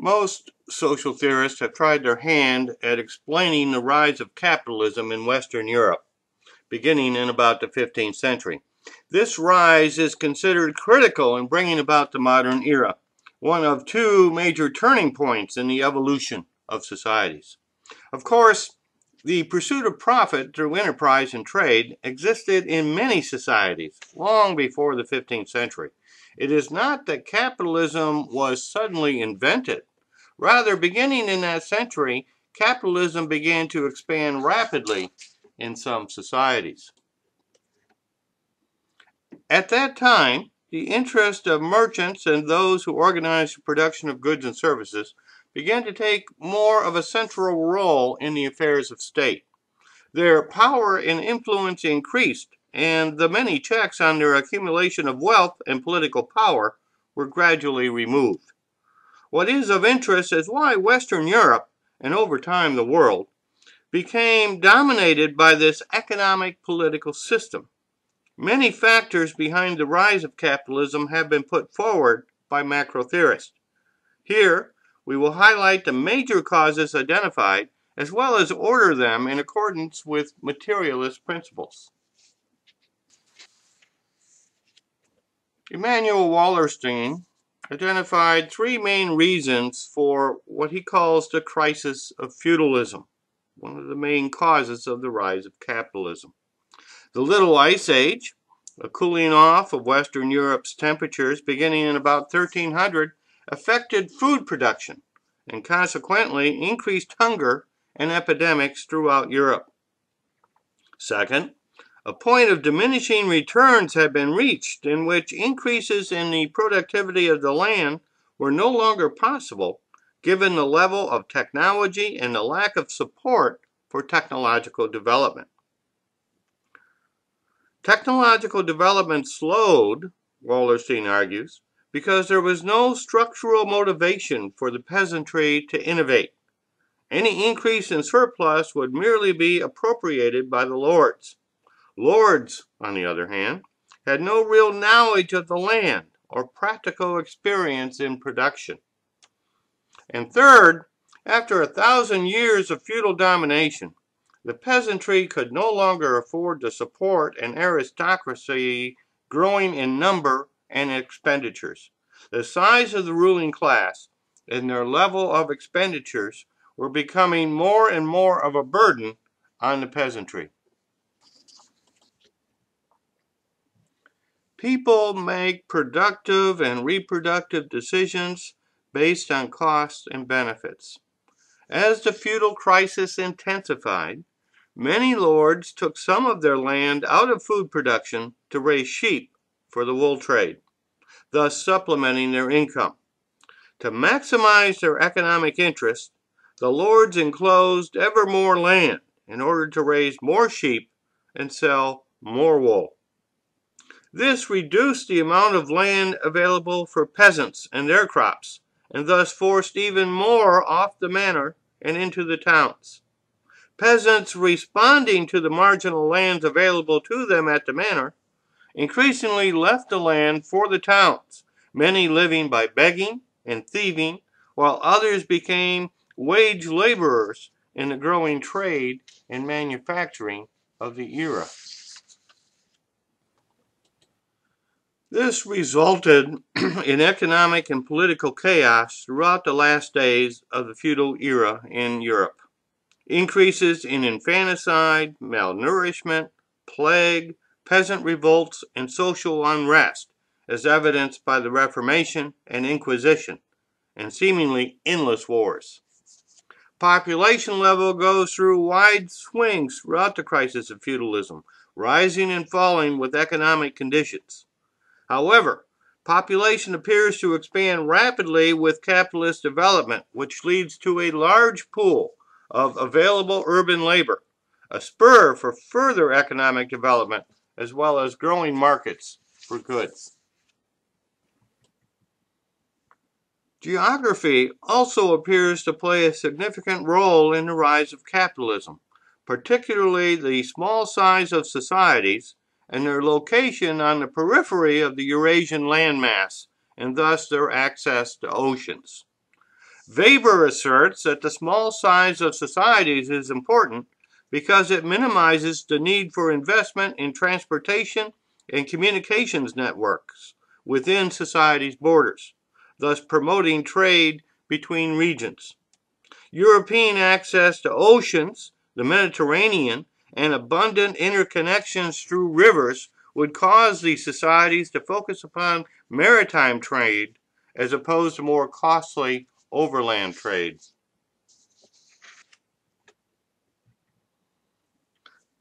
Most social theorists have tried their hand at explaining the rise of capitalism in Western Europe, beginning in about the 15th century. This rise is considered critical in bringing about the modern era, one of two major turning points in the evolution of societies. Of course, the pursuit of profit through enterprise and trade existed in many societies long before the 15th century. It is not that capitalism was suddenly invented. Rather, beginning in that century, capitalism began to expand rapidly in some societies. At that time, the interest of merchants and those who organized the production of goods and services began to take more of a central role in the affairs of state. Their power and influence increased, and the many checks on their accumulation of wealth and political power were gradually removed. What is of interest is why Western Europe, and over time the world, became dominated by this economic political system. Many factors behind the rise of capitalism have been put forward by macro-theorists. Here, we will highlight the major causes identified as well as order them in accordance with materialist principles. Emanuel Wallerstein identified three main reasons for what he calls the crisis of feudalism, one of the main causes of the rise of capitalism. The Little Ice Age, a cooling off of Western Europe's temperatures beginning in about 1300, affected food production and consequently increased hunger and epidemics throughout Europe. Second, a point of diminishing returns had been reached in which increases in the productivity of the land were no longer possible given the level of technology and the lack of support for technological development. Technological development slowed, Wallerstein argues, because there was no structural motivation for the peasantry to innovate. Any increase in surplus would merely be appropriated by the lords. Lords, on the other hand, had no real knowledge of the land or practical experience in production. And third, after 1,000 years of feudal domination, the peasantry could no longer afford to support an aristocracy growing in number and expenditures. The size of the ruling class and their level of expenditures were becoming more and more of a burden on the peasantry. People make productive and reproductive decisions based on costs and benefits. As the feudal crisis intensified, many lords took some of their land out of food production to raise sheep for the wool trade, thus supplementing their income. To maximize their economic interest, the lords enclosed ever more land in order to raise more sheep and sell more wool. This reduced the amount of land available for peasants and their crops, and thus forced even more off the manor and into the towns. Peasants responding to the marginal lands available to them at the manor increasingly left the land for the towns, many living by begging and thieving, while others became wage laborers in the growing trade and manufacturing of the era. This resulted in economic and political chaos throughout the last days of the feudal era in Europe. Increases in infanticide, malnourishment, plague, peasant revolts, and social unrest, as evidenced by the Reformation and Inquisition, and seemingly endless wars. Population level goes through wide swings throughout the crisis of feudalism, rising and falling with economic conditions. However, population appears to expand rapidly with capitalist development, which leads to a large pool of available urban labor, a spur for further economic development, as well as growing markets for goods. Geography also appears to play a significant role in the rise of capitalism, particularly the small size of societies and their location on the periphery of the Eurasian landmass, and thus their access to oceans. Weber asserts that the small size of societies is important because it minimizes the need for investment in transportation and communications networks within society's borders, thus promoting trade between regions. European access to oceans, the Mediterranean, and abundant interconnections through rivers would cause these societies to focus upon maritime trade as opposed to more costly overland trade.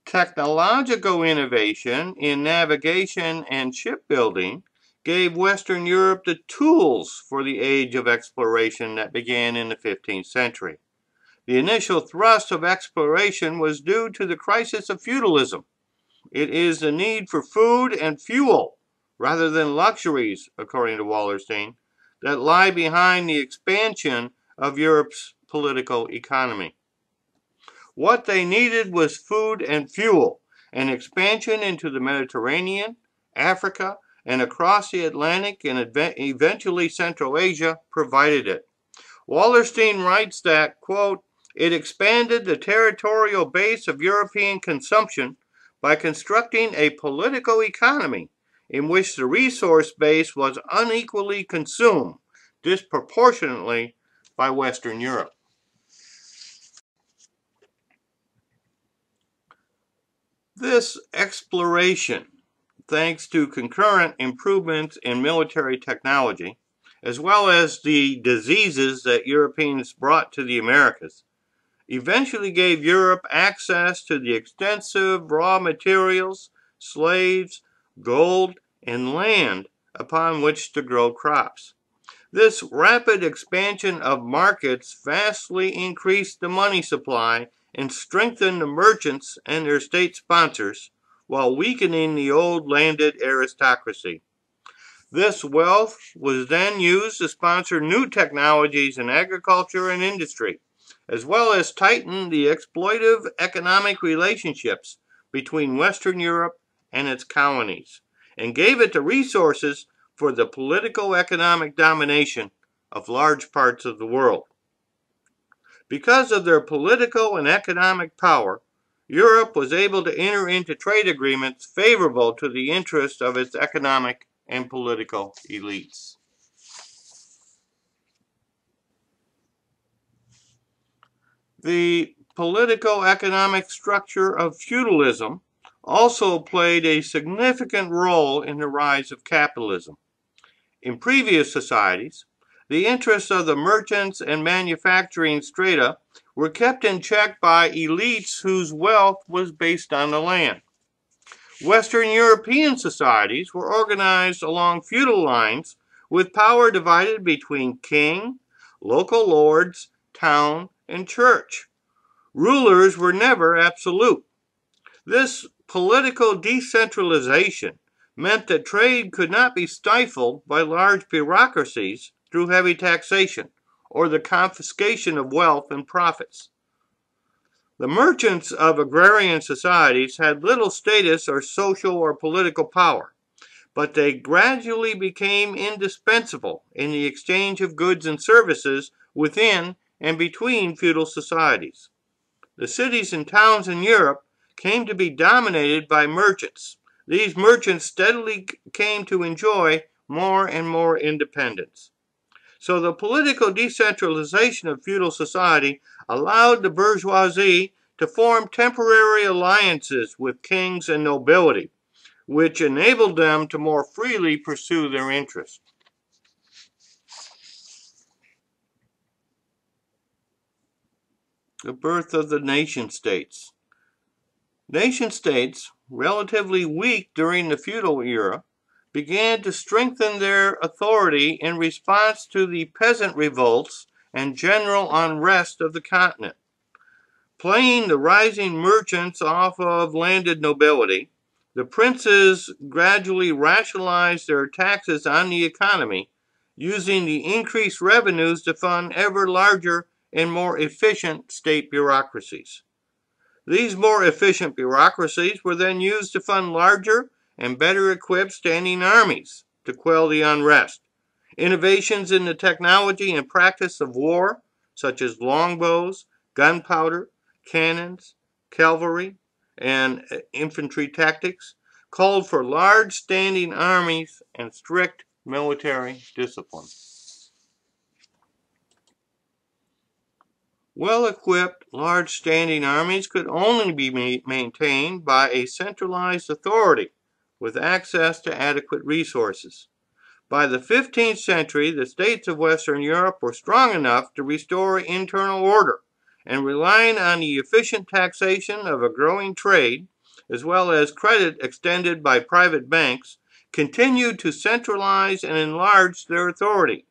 Technological innovation in navigation and shipbuilding gave Western Europe the tools for the age of exploration that began in the 15th century. The initial thrust of exploration was due to the crisis of feudalism. It is the need for food and fuel, rather than luxuries, according to Wallerstein, that lie behind the expansion of Europe's political economy. What they needed was food and fuel, and expansion into the Mediterranean, Africa, and across the Atlantic and eventually Central Asia provided it. Wallerstein writes that, quote, it expanded the territorial base of European consumption by constructing a political economy in which the resource base was unequally consumed disproportionately by Western Europe. This exploration, thanks to concurrent improvements in military technology, as well as the diseases that Europeans brought to the Americas, eventually gave Europe access to the extensive raw materials, slaves, gold, and land upon which to grow crops. This rapid expansion of markets vastly increased the money supply and strengthened the merchants and their state sponsors, while weakening the old landed aristocracy. This wealth was then used to sponsor new technologies in agriculture and industry, as well as tighten the exploitive economic relationships between Western Europe and its colonies, and gave it the resources for the political economic domination of large parts of the world. Because of their political and economic power, Europe was able to enter into trade agreements favorable to the interests of its economic and political elites. The political economic structure of feudalism also played a significant role in the rise of capitalism. In previous societies, the interests of the merchants and manufacturing strata were kept in check by elites whose wealth was based on the land. Western European societies were organized along feudal lines with power divided between king, local lords, town, and church. Rulers were never absolute. This political decentralization meant that trade could not be stifled by large bureaucracies through heavy taxation or the confiscation of wealth and profits. The merchants of agrarian societies had little status or social or political power, but they gradually became indispensable in the exchange of goods and services within and between feudal societies. The cities and towns in Europe came to be dominated by merchants. These merchants steadily came to enjoy more and more independence. So the political decentralization of feudal society allowed the bourgeoisie to form temporary alliances with kings and nobility, which enabled them to more freely pursue their interests. The birth of the nation-states. Nation-states, relatively weak during the feudal era, began to strengthen their authority in response to the peasant revolts and general unrest of the continent. Playing the rising merchants off of landed nobility, the princes gradually rationalized their taxes on the economy, using the increased revenues to fund ever larger and more efficient state bureaucracies. These more efficient bureaucracies were then used to fund larger and better equipped standing armies to quell the unrest, Innovations in the technology and practice of war, such as longbows, gunpowder, cannons, cavalry, and infantry tactics, called for large standing armies and strict military discipline. Well-equipped, large standing armies could only be maintained by a centralized authority with access to adequate resources. By the 15th century, the states of Western Europe were strong enough to restore internal order, and relying on the efficient taxation of a growing trade, as well as credit extended by private banks, continued to centralize and enlarge their authority.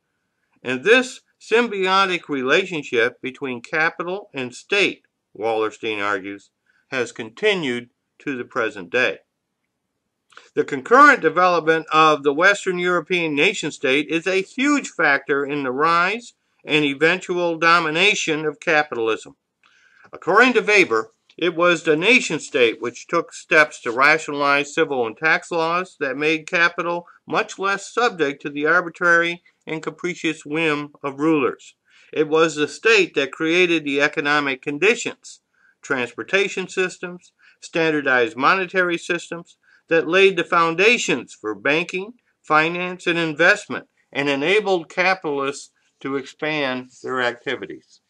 And this symbiotic relationship between capital and state, Wallerstein argues, has continued to the present day. The concurrent development of the Western European nation-state is a huge factor in the rise and eventual domination of capitalism. According to Weber, it was the nation-state which took steps to rationalize civil and tax laws that made capital much less subject to the arbitrary and capricious whim of rulers. It was the state that created the economic conditions, transportation systems, standardized monetary systems, that laid the foundations for banking, finance, and investment, and enabled capitalists to expand their activities.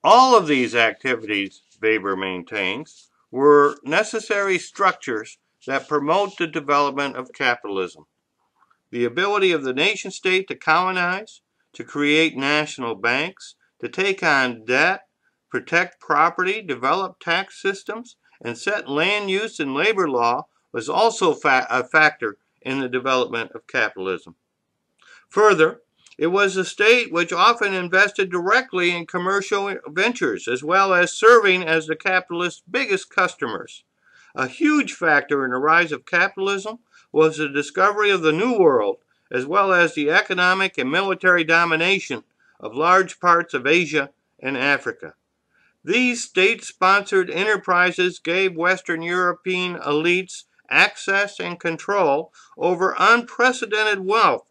All of these activities, Weber maintains, were necessary structures that promote the development of capitalism. The ability of the nation-state to colonize, to create national banks, to take on debt, protect property, develop tax systems, and set land use and labor law was also a factor in the development of capitalism. Further, it was the state which often invested directly in commercial ventures, as well as serving as the capitalists' biggest customers. A huge factor in the rise of capitalism was the discovery of the New World, as well as the economic and military domination of large parts of Asia and Africa. These state-sponsored enterprises gave Western European elites access and control over unprecedented wealth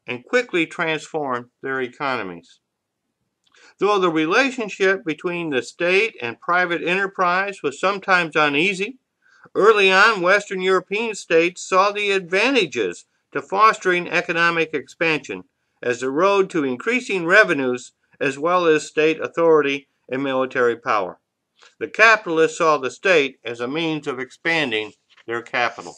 and quickly transformed their economies. Though the relationship between the state and private enterprise was sometimes uneasy, early on Western European states saw the advantages to fostering economic expansion as the road to increasing revenues as well as state authority and military power. The capitalists saw the state as a means of expanding their capital.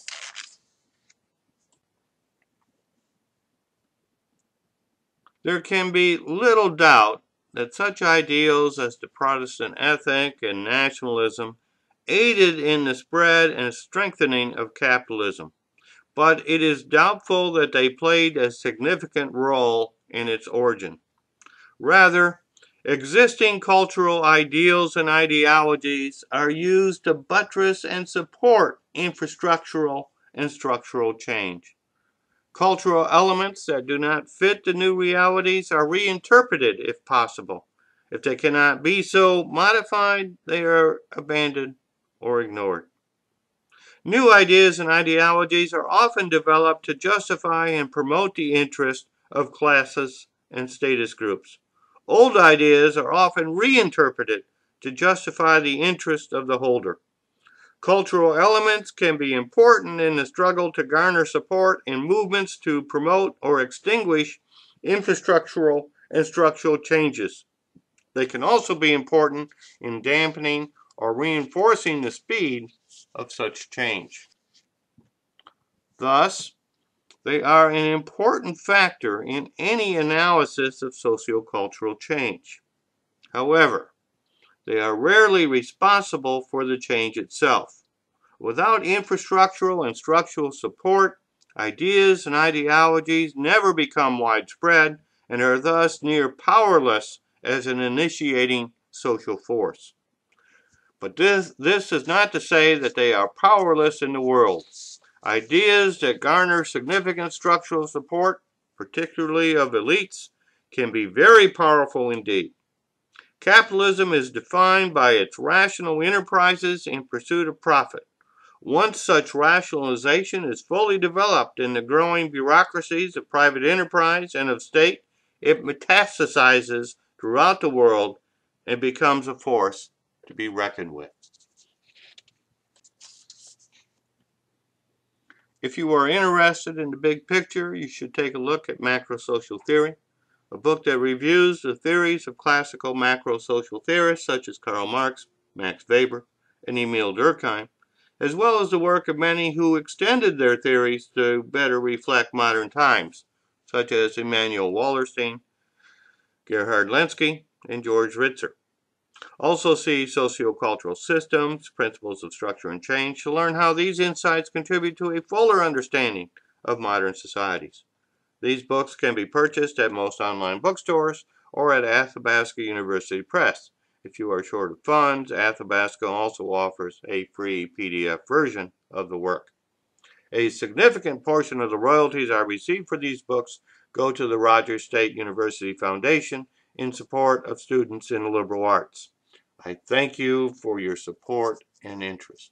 There can be little doubt that such ideals as the Protestant ethic and nationalism aided in the spread and strengthening of capitalism, but it is doubtful that they played a significant role in its origin. Rather, existing cultural ideals and ideologies are used to buttress and support infrastructural and structural change. Cultural elements that do not fit the new realities are reinterpreted if possible. If they cannot be so modified, they are abandoned or ignored. New ideas and ideologies are often developed to justify and promote the interest of classes and status groups. Old ideas are often reinterpreted to justify the interest of the holder. Cultural elements can be important in the struggle to garner support in movements to promote or extinguish infrastructural and structural changes. They can also be important in dampening or reinforcing the speed of such change. Thus, they are an important factor in any analysis of sociocultural change. However, they are rarely responsible for the change itself. Without infrastructural and structural support, ideas and ideologies never become widespread and are thus near powerless as an initiating social force. But this is not to say that they are powerless in the world. Ideas that garner significant structural support, particularly of elites, can be very powerful indeed. Capitalism is defined by its rational enterprises in pursuit of profit. Once such rationalization is fully developed in the growing bureaucracies of private enterprise and of state, it metastasizes throughout the world and becomes a force to be reckoned with. If you are interested in the big picture, you should take a look at Macro-Social Theory, a book that reviews the theories of classical macro-social theorists such as Karl Marx, Max Weber, and Emil Durkheim, as well as the work of many who extended their theories to better reflect modern times, such as Immanuel Wallerstein, Gerhard Lenski, and George Ritzer. Also see Sociocultural Systems, Principles of Structure and Change to learn how these insights contribute to a fuller understanding of modern societies. These books can be purchased at most online bookstores or at Athabasca University Press. If you are short of funds, Athabasca also offers a free PDF version of the work. A significant portion of the royalties I receive for these books go to the Rogers State University Foundation in support of students in the liberal arts. I thank you for your support and interest.